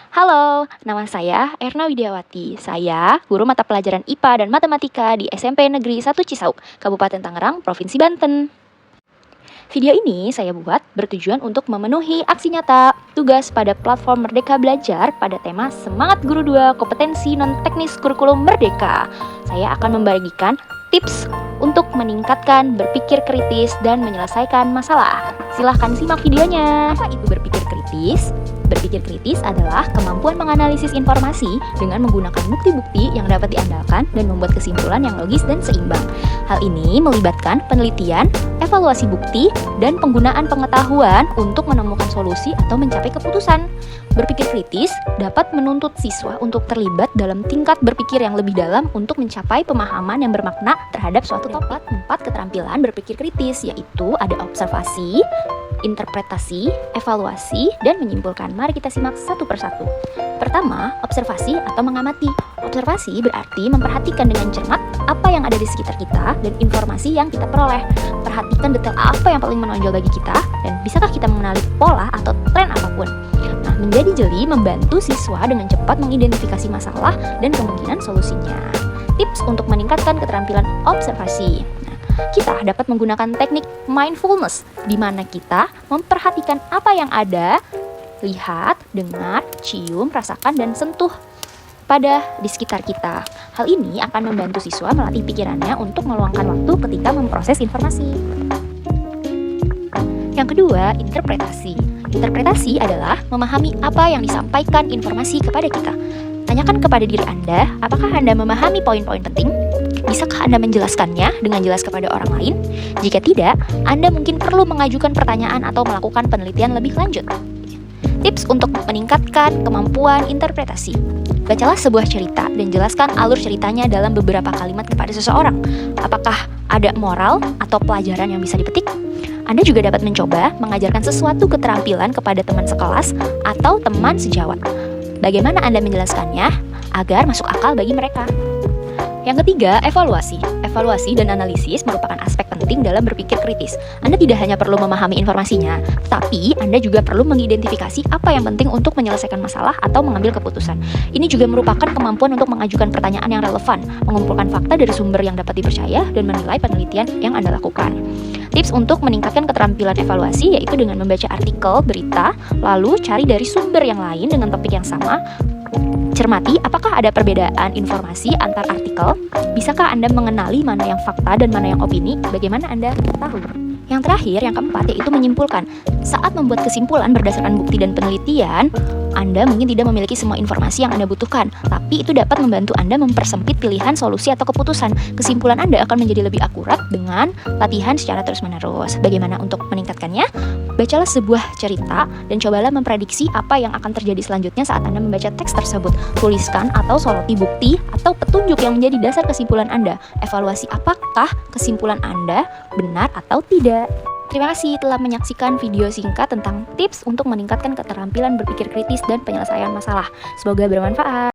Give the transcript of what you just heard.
Halo, nama saya Erna Widiawati. Saya guru mata pelajaran IPA dan Matematika di SMP Negeri 1 Cisauk, Kabupaten Tangerang, Provinsi Banten. Video ini saya buat bertujuan untuk memenuhi aksi nyata tugas pada platform Merdeka Belajar pada tema Semangat Guru 2 Kompetensi Non-Teknis Kurikulum Merdeka. Saya akan membagikan tips untuk meningkatkan berpikir kritis dan menyelesaikan masalah. Silahkan simak videonya. Apa itu berpikir kritis? Berpikir kritis adalah kemampuan menganalisis informasi dengan menggunakan bukti-bukti yang dapat diandalkan dan membuat kesimpulan yang logis dan seimbang. Hal ini melibatkan penelitian, evaluasi bukti, dan penggunaan pengetahuan untuk menemukan solusi atau mencapai keputusan. Berpikir kritis dapat menuntut siswa untuk terlibat dalam tingkat berpikir yang lebih dalam untuk mencapai pemahaman yang bermakna terhadap suatu topik. 4 keterampilan berpikir kritis, yaitu ada observasi, interpretasi, evaluasi, dan menyimpulkan. Mari kita simak satu persatu. Pertama, observasi atau mengamati. Observasi berarti memperhatikan dengan cermat apa yang ada di sekitar kita dan informasi yang kita peroleh. Perhatikan detail apa yang paling menonjol bagi kita dan bisakah kita mengenali pola atau tren apapun. Nah, menjadi jeli membantu siswa dengan cepat mengidentifikasi masalah dan kemungkinan solusinya. Tips untuk meningkatkan keterampilan observasi. Kita dapat menggunakan teknik mindfulness, di mana kita memperhatikan apa yang ada, lihat, dengar, cium, rasakan, dan sentuh pada di sekitar kita. Hal ini akan membantu siswa melatih pikirannya untuk meluangkan waktu ketika memproses informasi. Yang kedua, interpretasi. Interpretasi adalah memahami apa yang disampaikan informasi kepada kita. Tanyakan kepada diri Anda, apakah Anda memahami poin-poin penting? Bisakah Anda menjelaskannya dengan jelas kepada orang lain? Jika tidak, Anda mungkin perlu mengajukan pertanyaan atau melakukan penelitian lebih lanjut. Tips untuk meningkatkan kemampuan interpretasi. Bacalah sebuah cerita dan jelaskan alur ceritanya dalam beberapa kalimat kepada seseorang. Apakah ada moral atau pelajaran yang bisa dipetik? Anda juga dapat mencoba mengajarkan sesuatu keterampilan kepada teman sekelas atau teman sejawat. Bagaimana Anda menjelaskannya agar masuk akal bagi mereka? Yang ketiga, evaluasi. Evaluasi dan analisis merupakan aspek penting dalam berpikir kritis. Anda tidak hanya perlu memahami informasinya, tapi Anda juga perlu mengidentifikasi apa yang penting untuk menyelesaikan masalah atau mengambil keputusan. Ini juga merupakan kemampuan untuk mengajukan pertanyaan yang relevan, mengumpulkan fakta dari sumber yang dapat dipercaya, dan menilai penelitian yang Anda lakukan. Tips untuk meningkatkan keterampilan evaluasi yaitu dengan membaca artikel, berita, lalu cari dari sumber yang lain dengan topik yang sama. Cermati apakah ada perbedaan informasi antar artikel. Bisakah Anda mengenali mana yang fakta dan mana yang opini? Bagaimana Anda tahu? Yang terakhir, yang keempat, yaitu menyimpulkan. Saat membuat kesimpulan berdasarkan bukti dan penelitian, Anda mungkin tidak memiliki semua informasi yang Anda butuhkan, tapi itu dapat membantu Anda mempersempit pilihan, solusi, atau keputusan. Kesimpulan Anda akan menjadi lebih akurat dengan latihan secara terus-menerus. Bagaimana untuk meningkatkannya? Bacalah sebuah cerita dan cobalah memprediksi apa yang akan terjadi selanjutnya saat Anda membaca teks tersebut. Tuliskan atau soroti bukti atau petunjuk yang menjadi dasar kesimpulan Anda. Evaluasi apakah kesimpulan Anda benar atau tidak. Terima kasih telah menyaksikan video singkat tentang tips untuk meningkatkan keterampilan berpikir kritis dan penyelesaian masalah. Semoga bermanfaat.